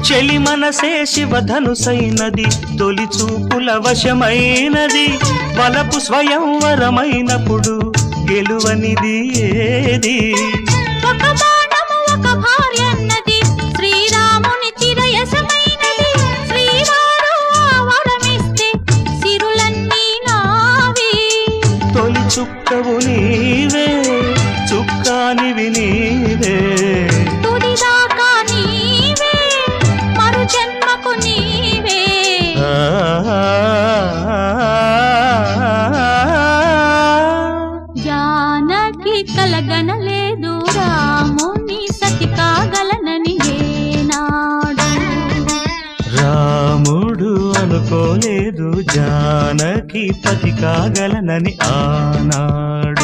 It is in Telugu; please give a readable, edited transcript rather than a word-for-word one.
చెలి మనసే శివధనుసైనది తొలి చూపుల వశమైనది వలపు స్వయంవరమైనప్పుడు గెలువనిది ఏది ఒక బాణము ఒక భార్య అన్నది శ్రీరాముని చిరయసమైనది శ్రీవారు వరమిస్తే సిరులన్నీ నావి తొలి చుక్కవు నీవే చుక్కానివి నీవే తుదిదాకా నీవే మరు జన్మకు నీవే జానకి కలగనలేదు రాముని సతి కాగలనని ఏనాడు రాముడు అనుకోలేదు జానకి పతి కాగలనని ఆనాడు